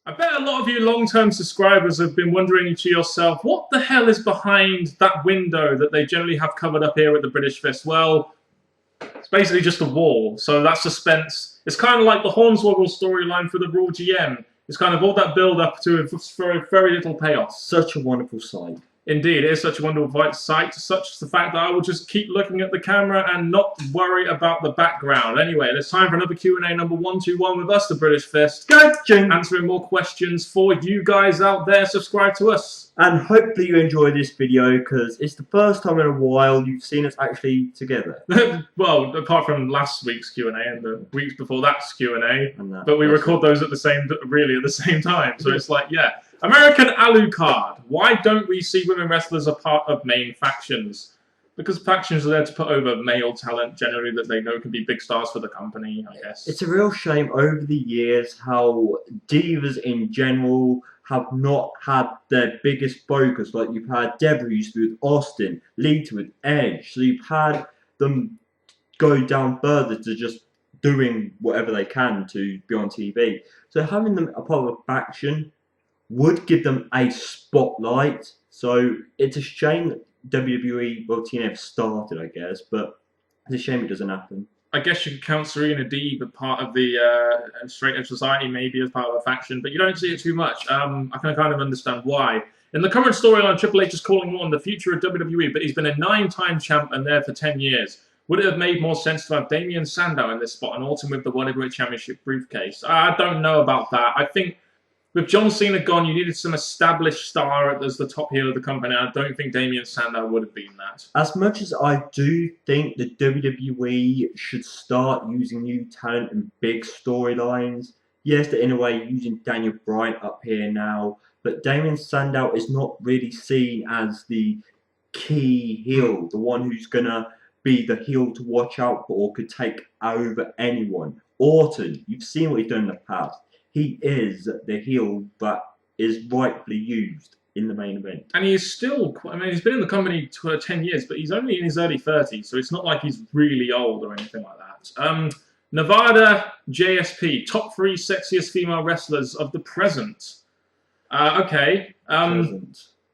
I bet a lot of you long-term subscribers have been wondering to yourself, what the hell is behind that window that they generally have covered up here at the British Fist? Well, it's basically just a wall, so that suspense. It's kind of like the Hornswoggle storyline for the Raw GM. It's kind of all that build-up to very, very little payoff. Such a wonderful sight. Indeed, it is such a wonderful sight, such the fact that I will just keep looking at the camera and not worry about the background. Anyway, it's time for another Q&A number 121 with us, the British Fist. Gotcha. Answering more questions for you guys out there. Subscribe to us. And hopefully you enjoy this video, because it's the first time in a while you've seen us actually together. Well, apart from last week's Q&A and the weeks before that's Q&A, but we record those at the same time. So it's like, yeah. American Alucard. Why don't we see women wrestlers a part of main factions? Because factions are there to put over male talent, generally, that they know can be big stars for the company, I guess. It's a real shame over the years how divas in general have not had their biggest focus. Like, you've had Deborah used to be with Austin, Lita with Edge. So you've had them go down further to just doing whatever they can to be on TV. So having them a part of a faction would give them a spotlight. So it's a shame that WWE, well, TNA started, I guess, but it's a shame it doesn't happen. I guess you could count Serena Deeb as part of the Straight Edge Society, maybe as part of a faction, but you don't see it too much. I can kind of understand why. In the current storyline, Triple H is calling on the future of WWE, but he's been a 9-time champ and there for 10 years. Would it have made more sense to have Damien Sandow in this spot and also with the World Heavyweight Championship briefcase? I don't know about that. I think with John Cena gone, you needed some established star as the top heel of the company. I don't think Damien Sandow would have been that. As much as I do think the WWE should start using new talent and big storylines, yes, they're in a way using Daniel Bryan up here now, but Damien Sandow is not really seen as the key heel, the one who's going to be the heel to watch out for or could take over anyone. Orton, you've seen what he's done in the past. He is the heel that is rightfully used in the main event. And he's still, he's been in the company for 10 years, but he's only in his early 30s, so it's not like he's really old or anything like that. Nevada JSP, top 3 sexiest female wrestlers of the present. Okay.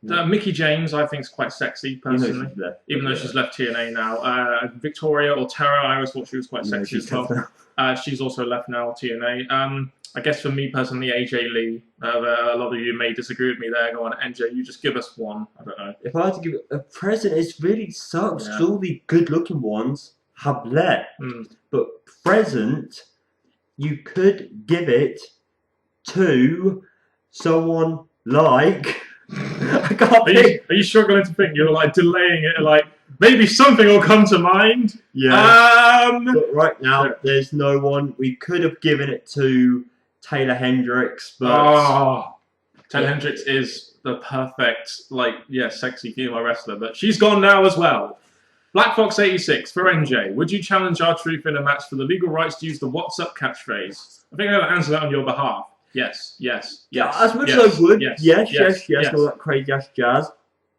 Mickie James, I think, is quite sexy, personally. Even though she's left TNA now. Victoria or Tara, I always thought she was quite sexy as well. She's also left now, TNA. I guess for me personally, AJ Lee. A lot of you may disagree with me there. Go on, NJ, you just give us one. I don't know. If I had to give a present, it really sucks because all the good-looking ones have left. But present, you could give it to someone like... I can't think. Are you struggling to think? You're like delaying it, like maybe something will come to mind. Yeah. But right now, there's no one. We could have given it to Taylor Hendricks, but Taylor Hendricks is the perfect, sexy female wrestler, but she's gone now as well. Black Fox 86 for NJ. Would you challenge R-Truth in a match for the legal rights to use the "What's Up" catchphrase? I think I'm going to answer that on your behalf. Yes. Yeah, as much as I would, yes, all that crazy ass jazz.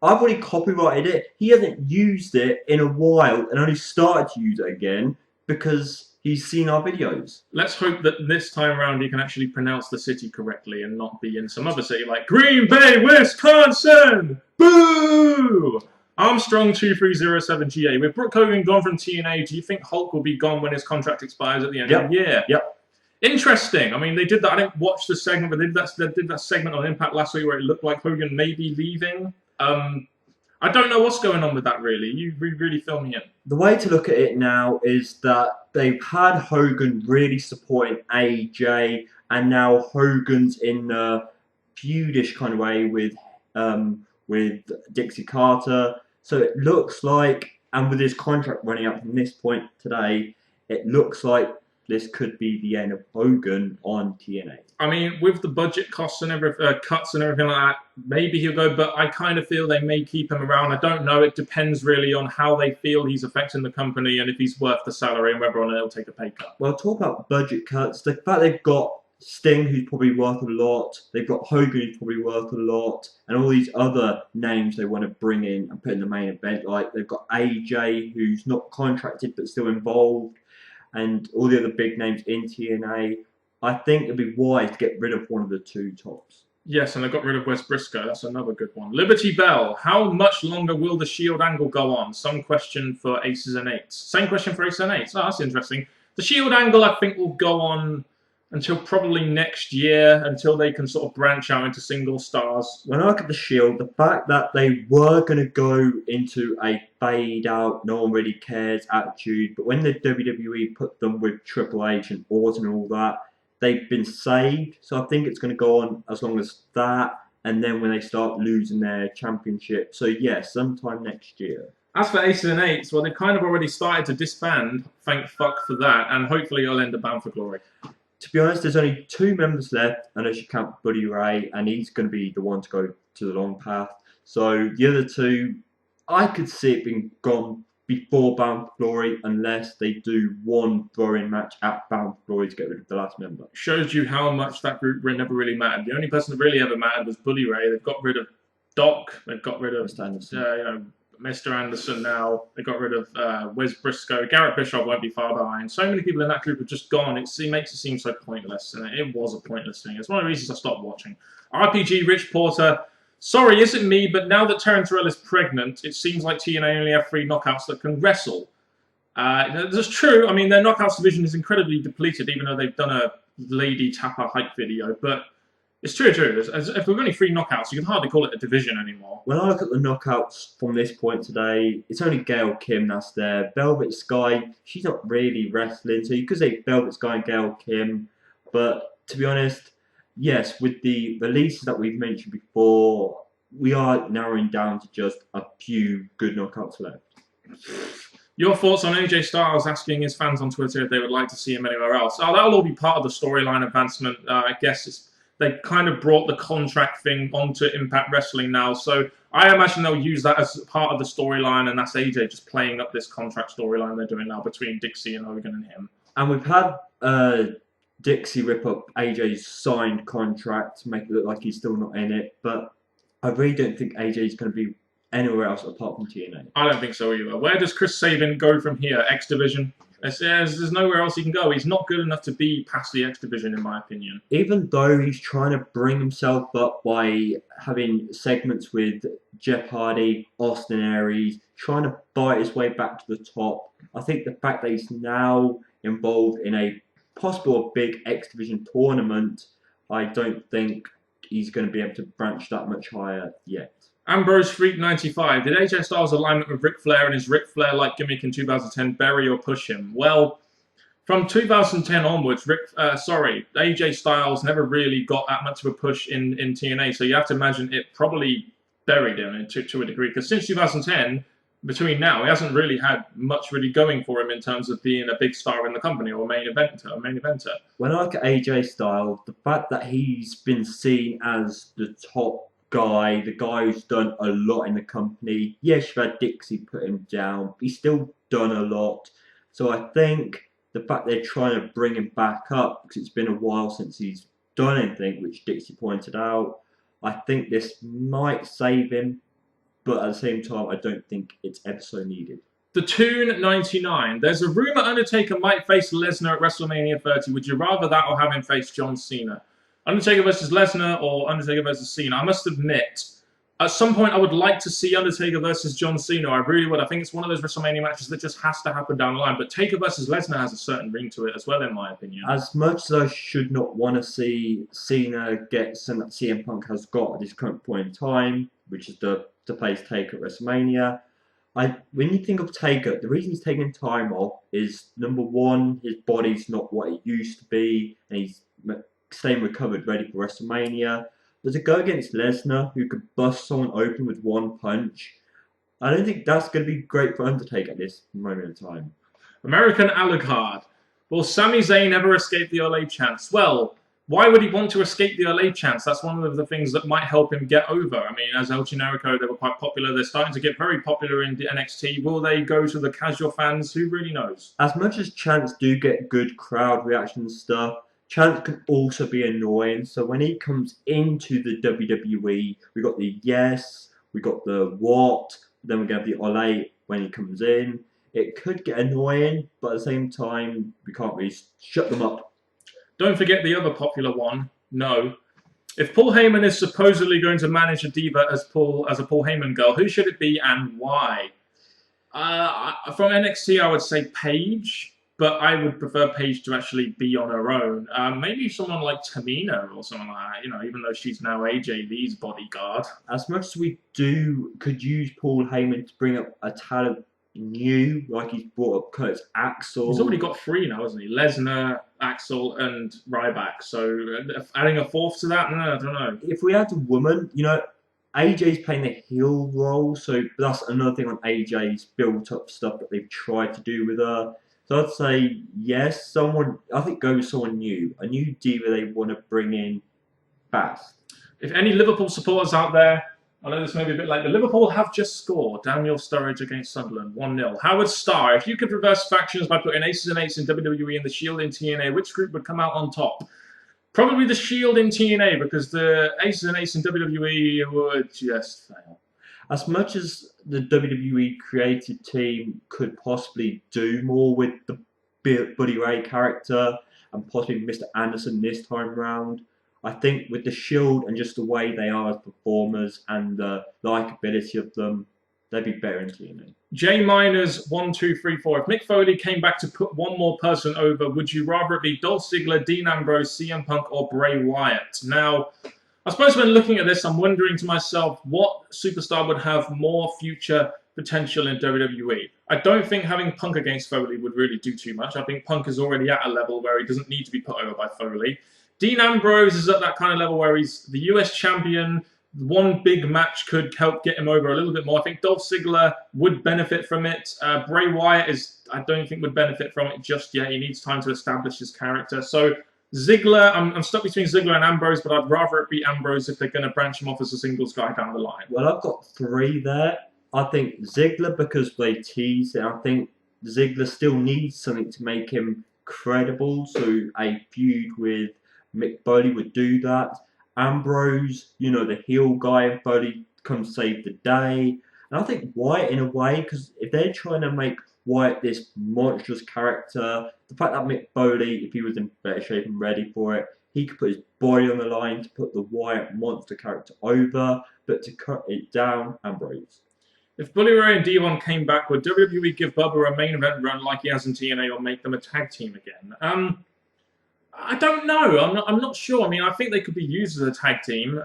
I've already copyrighted it. He hasn't used it in a while and only started to use it again because he's seen our videos. Let's hope that this time around he can actually pronounce the city correctly and not be in some other city like Green Bay, Wisconsin! Boo! Armstrong 2307GA. With Brooke Hogan gone from TNA, do you think Hulk will be gone when his contract expires at the end of the year? Yep. Interesting. I mean, they did that. I didn't watch the segment, but they did that segment on Impact last week where it looked like Hogan may be leaving. I don't know what's going on with that, really. You really fill me in. The way to look at it now is that they've had Hogan really supporting AJ, and now Hogan's in a feudish kind of way with Dixie Carter. So it looks like, and with his contract running out from this point today, it looks like this could be the end of Hogan on TNA. I mean, with the budget costs and cuts and everything like that, maybe he'll go, but I kind of feel they may keep him around. I don't know. It depends really on how they feel he's affecting the company and if he's worth the salary and whether or not he'll take a pay cut. Well, talk about budget cuts. The fact they've got Sting, who's probably worth a lot. They've got Hogan, who's probably worth a lot. And all these other names they want to bring in and put in the main event. Like, they've got AJ, who's not contracted but still involved. And all the other big names in TNA. I think it'd be wise to get rid of one of the two tops. Yes, and they got rid of Wes Briscoe. That's another good one. Liberty Bell. How much longer will the Shield angle go on? Some question for Aces and Eights. Same question for Aces and Eights. Oh, that's interesting. The Shield angle, I think, will go on until probably next year, until they can sort of branch out into single stars. When I look at the Shield, the fact that they were going to go into a fade out, no one really cares attitude, but when the WWE put them with Triple H and Orton and all that, they've been saved. So I think it's going to go on as long as that, and then when they start losing their championship. So yeah, sometime next year. As for Aces and Eights, well, they've kind of already started to disband. Thank fuck for that, and hopefully it'll end up Bound for Glory. To be honest, there's only 2 members left, unless you count Buddy Ray, and he's going to be the one to go to the long path. So the other 2, I could see it being gone before Bound for Glory, unless they do one throw-in match at Bound for Glory to get rid of the last member. Shows you how much that group never really mattered. The only person that really ever mattered was Bully Ray. They've got rid of Doc. They've got rid of Mr. Anderson. Mr. Anderson now. They got rid of Wes Briscoe. Garrett Bischoff won't be far behind. So many people in that group have just gone. It makes it seem so pointless, and it was a pointless thing. It's one of the reasons I stopped watching. RPG Rich Porter. Sorry, is it me? But now that Taryn Terrell is pregnant, it seems like TNA only have 3 knockouts that can wrestle. That's true. I mean, their knockouts division is incredibly depleted, even though they've done a Lady Tapper hype video. But it's true. If we've only 3 knockouts, you can hardly call it a division anymore. When I look at the knockouts from this point today, it's only Gail Kim that's there. Velvet Sky, she's not really wrestling, so you could say Velvet Sky and Gail Kim. But to be honest, yes, with the releases that we've mentioned before, we are narrowing down to just a few good knockouts left. Your thoughts on AJ Styles asking his fans on Twitter if they would like to see him anywhere else? Oh, that'll all be part of the storyline advancement. I guess they kind of brought the contract thing onto Impact Wrestling now, so I imagine they'll use that as part of the storyline, and that's AJ just playing up this contract storyline they're doing now between Dixie and Hogan and him. And we've had Dixie rip up AJ's signed contract to make it look like he's still not in it, but I really don't think AJ's going to be anywhere else apart from TNA. I don't think so either. Where does Chris Sabin go from here? X Division? There's nowhere else he can go. He's not good enough to be past the X Division, in my opinion. Even though he's trying to bring himself up by having segments with Jeff Hardy, Austin Aries, trying to fight his way back to the top, I think the fact that he's now involved in a possible big X Division tournament, I don't think he's going to be able to branch that much higher yet. Ambrose Freak 95. Did AJ Styles' alignment with Ric Flair and his Ric Flair-like gimmick in 2010 bury or push him? Well, from 2010 onwards, AJ Styles never really got that much of a push in TNA, so you have to imagine it probably buried him to a degree, because since 2010, between now, he hasn't really had much really going for him in terms of being a big star in the company or a main eventer. When I look at AJ Styles, the fact that he's been seen as the top guy, the guy who's done a lot in the company. Yes, you've had Dixie put him down. He's still done a lot. So I think the fact they're trying to bring him back up, because it's been a while since he's done anything, which Dixie pointed out, I think this might save him. But at the same time, I don't think it's ever so needed. The Toon 99. There's a rumor Undertaker might face Lesnar at WrestleMania 30. Would you rather that or have him face John Cena? Undertaker versus Lesnar or Undertaker versus Cena? I must admit, at some point I would like to see Undertaker versus John Cena. I really would. I think it's one of those WrestleMania matches that just has to happen down the line. But Taker versus Lesnar has a certain ring to it as well, in my opinion. As much as I should not want to see Cena get something that CM Punk has got at this current point in time, which is to face Taker at WrestleMania, when you think of Taker, the reason he's taking time off is, number one, his body's not what it used to be, and he's staying recovered, ready for WrestleMania. But to go against Lesnar, who could bust someone open with one punch, I don't think that's going to be great for Undertaker at this moment in time. American Alucard. Will Sami Zayn ever escape the LA chance? Well, why would he want to escape the LA chance? That's one of the things that might help him get over. I mean, as El Generico, they were quite popular. They're starting to get very popular in the NXT. Will they go to the casual fans? Who really knows? As much as chants do get good crowd reaction and stuff, chants can also be annoying. So when he comes into the WWE, we got the yes, we got the what, then we get the ole when he comes in. It could get annoying, but at the same time, we can't really shut them up. Don't forget the other popular one. No. If Paul Heyman is supposedly going to manage a diva as a Paul Heyman girl, who should it be and why? From NXT, I would say Paige, but I would prefer Paige to actually be on her own. Maybe someone like Tamina or something like that, you know, even though she's now AJ Lee's bodyguard. As much as we could use Paul Heyman to bring up a talent new, like he's brought up Curtis Axel. He's already got 3 now, hasn't he? Lesnar, Axel, and Ryback. So adding a 4th to that, no, I don't know. If we had a woman, you know, AJ's playing the heel role, so that's another thing on AJ's built-up stuff that they've tried to do with her. So I'd say yes, I think go with someone new, a new diva they want to bring in fast. If any Liverpool supporters out there, I know this may be a bit late, but Liverpool have just scored. Daniel Sturridge against Sunderland, 1-0. Howard Starr, if you could reverse factions by putting aces and eights in WWE and the Shield in TNA, which group would come out on top? Probably the Shield in TNA, because the aces and eights in WWE would just fail. As much as the WWE creative team could possibly do more with the Buddy Ray character and possibly Mr. Anderson this time round, I think with the Shield and just the way they are as performers and the likability of them, they'd be better in TNA. J Miners 1234. If Mick Foley came back to put one more person over, would you rather it be Dolph Ziggler, Dean Ambrose, CM Punk, or Bray Wyatt? Now, I suppose when looking at this, I'm wondering to myself what superstar would have more future potential in WWE. I don't think having Punk against Foley would really do too much. I think Punk is already at a level where he doesn't need to be put over by Foley. Dean Ambrose is at that kind of level where he's the US champion. One big match could help get him over a little bit more. I think Dolph Ziggler would benefit from it. Bray Wyatt I don't think would benefit from it just yet. He needs time to establish his character. So Ziggler, I'm stuck between Ziggler and Ambrose, but I'd rather it be Ambrose if they're going to branch him off as a singles guy down the line. Well, I've got 3 there. I think Ziggler because they tease it. I think Ziggler still needs something to make him credible. So a feud with Mick Foley would do that. Ambrose, you know, the heel guy, and Foley comes save the day. And I think Wyatt, in a way, because if they're trying to make Wyatt this monstrous character, the fact that Mick Foley, if he was in better shape and ready for it, he could put his body on the line to put the Wyatt monster character over, but to cut it down, Ambrose. If Bully Ray and D1 came back, would WWE give Bubba a main event run like he has in TNA or make them a tag team again? I don't know. I'm not sure. I mean, I think they could be used as a tag team.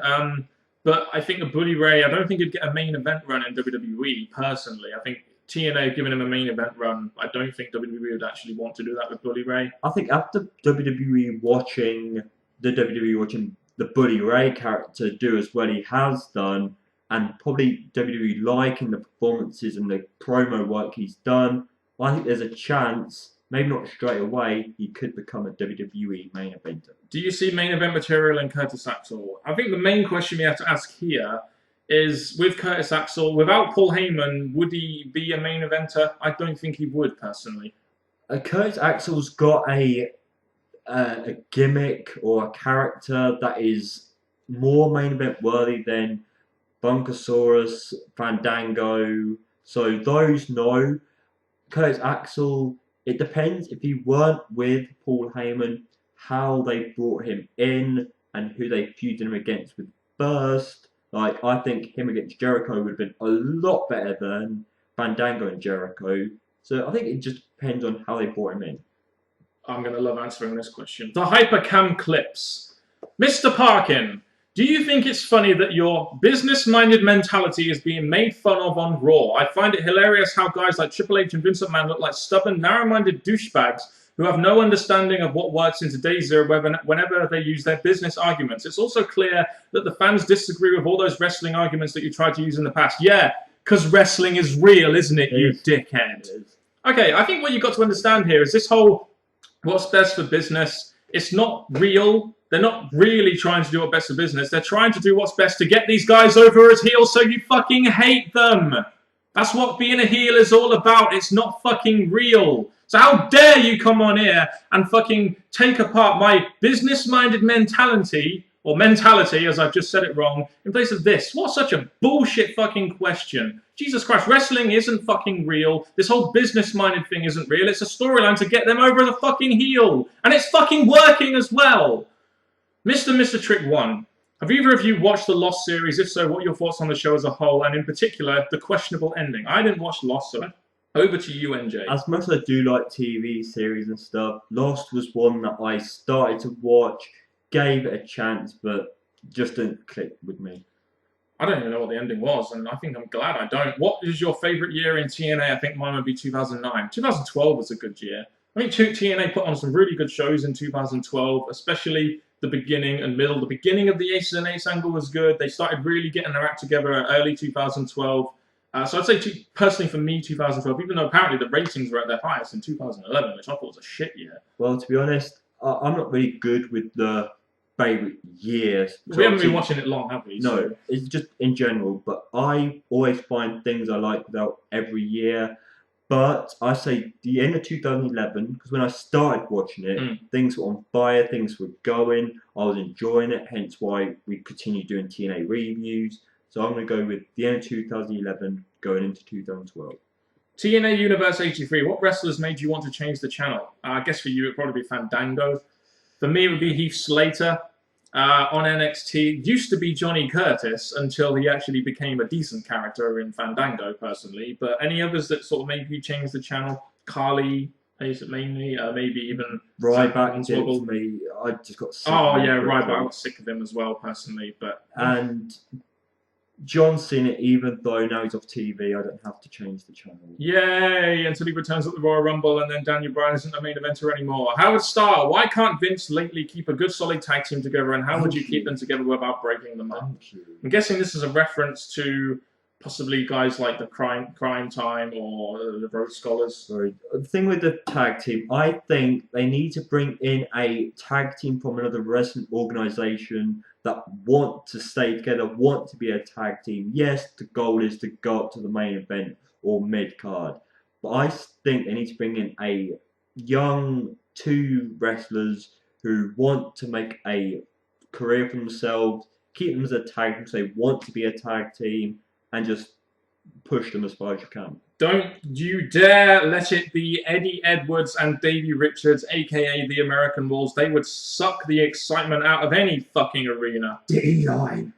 But I think a Bully Ray, I don't think he'd get a main event run in WWE, personally. I think TNA giving him a main event run, I don't think WWE would actually want to do that with Bully Ray. I think after WWE watching the Bully Ray character do as well he has done, and probably WWE liking the performances and the promo work he's done, I think there's a chance, maybe not straight away, he could become a WWE main eventer. Do you see main event material in Curtis Axel? I think the main question we have to ask here is, with Curtis Axel, without Paul Heyman, would he be a main eventer? I don't think he would, personally. Curtis Axel's got a gimmick or a character that is more main event worthy than Bunkasaurus, Fandango. So those no. Curtis Axel, it depends if he weren't with Paul Heyman, how they brought him in and who they feuded him against with first. Like, I think him against Jericho would have been a lot better than Fandango and Jericho. So I think it just depends on how they brought him in. I'm going to love answering this question. The Hypercam Clips. Mr. Parkin, do you think it's funny that your business-minded mentality is being made fun of on Raw? I find it hilarious how guys like Triple H and Vince McMahon look like stubborn, narrow-minded douchebags who have no understanding of what works in today's era whenever they use their business arguments. It's also clear that the fans disagree with all those wrestling arguments that you tried to use in the past. Yeah, because wrestling is real, isn't it, you dickhead? Okay, I think what you've got to understand here is this whole what's best for business. It's not real. They're not really trying to do what's best for business. They're trying to do what's best to get these guys over as heels so you fucking hate them. That's what being a heel is all about. It's not fucking real. So how dare you come on here and fucking take apart my business-minded mentality or mentality, as I've just said it wrong, in place of this? What such a bullshit fucking question. Jesus Christ, wrestling isn't fucking real. This whole business-minded thing isn't real. It's a storyline to get them over the fucking heel. And it's fucking working as well. Mr. Trick 1. Have either of you watched the Lost series? If so, what are your thoughts on the show as a whole, and in particular, the questionable ending? I didn't watch Lost, so over to you, NJ. As much as I do like TV series and stuff, Lost was one that I started to watch, gave it a chance, but just didn't click with me. I don't even know what the ending was, and I think I'm glad I don't. What is your favourite year in TNA? I think mine would be 2009. 2012 was a good year. I think TNA put on some really good shows in 2012, especially the beginning and middle. The beginning of the Aces and Eights angle was good. They started really getting their act together early 2012. So I'd say, personally for me, 2012, even though apparently the ratings were at their highest in 2011, which I thought was a shit year. Well, to be honest, I'm not really good with the favourite years. We haven't been watching it long, have we? No, So. it's just in general. But I always find things I like about every year. But I say the end of 2011, because when I started watching it, things were on fire, things were going, I was enjoying it, hence why we continued doing TNA reviews. So I'm going to go with the end of 2011 going into 2012. TNA Universe 83, what wrestlers made you want to change the channel? I guess for you it would probably be Fandango. For me it would be Heath Slater. On NXT, used to be Johnny Curtis until he actually became a decent character in Fandango, personally. But any others that sort of made you change the channel? Carly, is it mainly? Maybe even Ryback did for me. I just got sick of him. Oh yeah, Ryback. I got sick of him as well, personally. But and John Cena, even though now he's off TV, I don't have to change the channel. Yay! Until he returns at the Royal Rumble, and then Daniel Bryan isn't the main eventer anymore. Howard Starr, why can't Vince lately keep a good solid tag team together, and how would you keep them together without breaking them up? I'm guessing this is a reference to possibly guys like the Crime Time or the Rhodes Scholars. Sorry. The thing with the tag team, I think they need to bring in a tag team from another wrestling organisation that want to stay together, want to be a tag team. Yes, the goal is to go up to the main event or mid-card. But I think they need to bring in a young two wrestlers who want to make a career for themselves, keep them as a tag team because they want to be a tag team, and just push them as far as you can. Don't you dare let it be Eddie Edwards and Davey Richards, a.k.a. the American Wolves. They would suck the excitement out of any fucking arena. D-Line.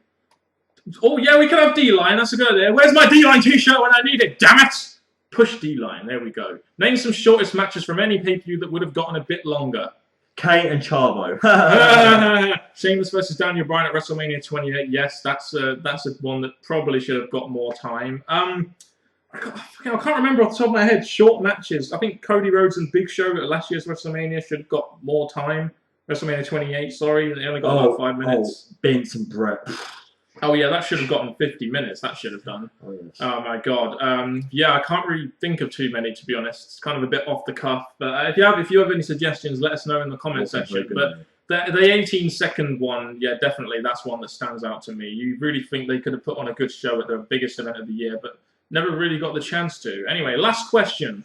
Oh, yeah, we could have D-Line. That's a good idea. Where's my D-Line t-shirt when I need it? Damn it! Push D-Line. There we go. Name some shortest matches from any pay-per-view that would have gotten a bit longer. Kane and Chavo. Sheamus versus Daniel Bryan at WrestleMania 28. Yes, that's a one that probably should have got more time. I can't remember off the top of my head. Short matches. I think Cody Rhodes and Big Show at last year's WrestleMania should have got more time. WrestleMania 28, sorry. They only got about 5 minutes. Vince and Brett. Oh, yeah, that should have gotten 50 minutes. That should have done. Oh, yes. Oh, my God. Yeah, I can't really think of too many, to be honest. It's kind of a bit off the cuff. But if you have any suggestions, let us know in the comment section. But the 18-second one, yeah, definitely, that's one that stands out to me. You really think they could have put on a good show at their biggest event of the year, but never really got the chance to. Anyway, last question.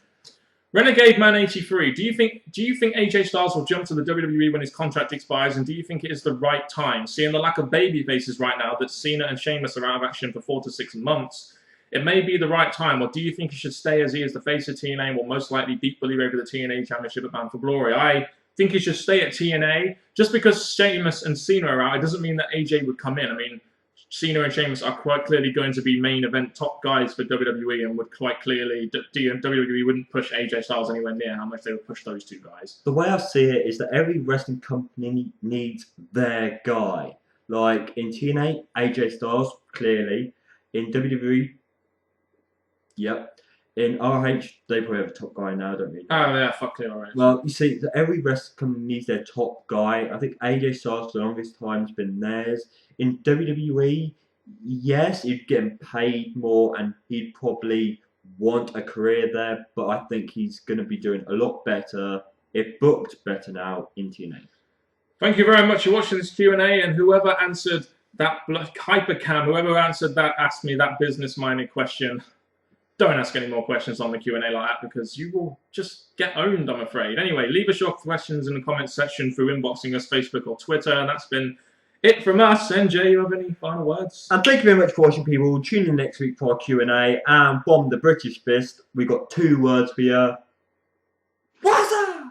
Renegade Man 83. Do you think AJ Styles will jump to the WWE when his contract expires, and do you think it is the right time? Seeing the lack of baby faces right now that Cena and Sheamus are out of action for 4 to 6 months, it may be the right time, or do you think he should stay as he is the face of TNA and will most likely beat Bully Ray for the TNA Championship at Bound for Glory? I think he should stay at TNA. Just because Sheamus and Cena are out, it doesn't mean that AJ would come in. I mean, Cena and Sheamus are quite clearly going to be main event top guys for WWE, and would quite clearly, WWE wouldn't push AJ Styles anywhere near how much they would push those two guys. The way I see it is that every wrestling company needs their guy. Like in TNA, AJ Styles, clearly. In WWE, yep. In RH, they probably have a top guy now, don't they? Oh, yeah, fuck it, alright. Well, you see, every wrestling company needs their top guy. I think AJ Styles for the longest time has been theirs. In WWE, yes, he'd get paid more and he'd probably want a career there, but I think he's going to be doing a lot better, if booked better now, in TNA. Thank you very much for watching this Q&A, and whoever answered that hypercam, whoever answered that, asked me that business-minded question, don't ask any more questions on the Q&A like that, because you will just get owned, I'm afraid. Anyway, leave us your questions in the comments section through inboxing us, Facebook or Twitter, and that's been it from us. NJ, you have any final words? And thank you very much for watching, people. Tune in next week for our Q&A. And from the British Fist, we got 2 words for you. What's up?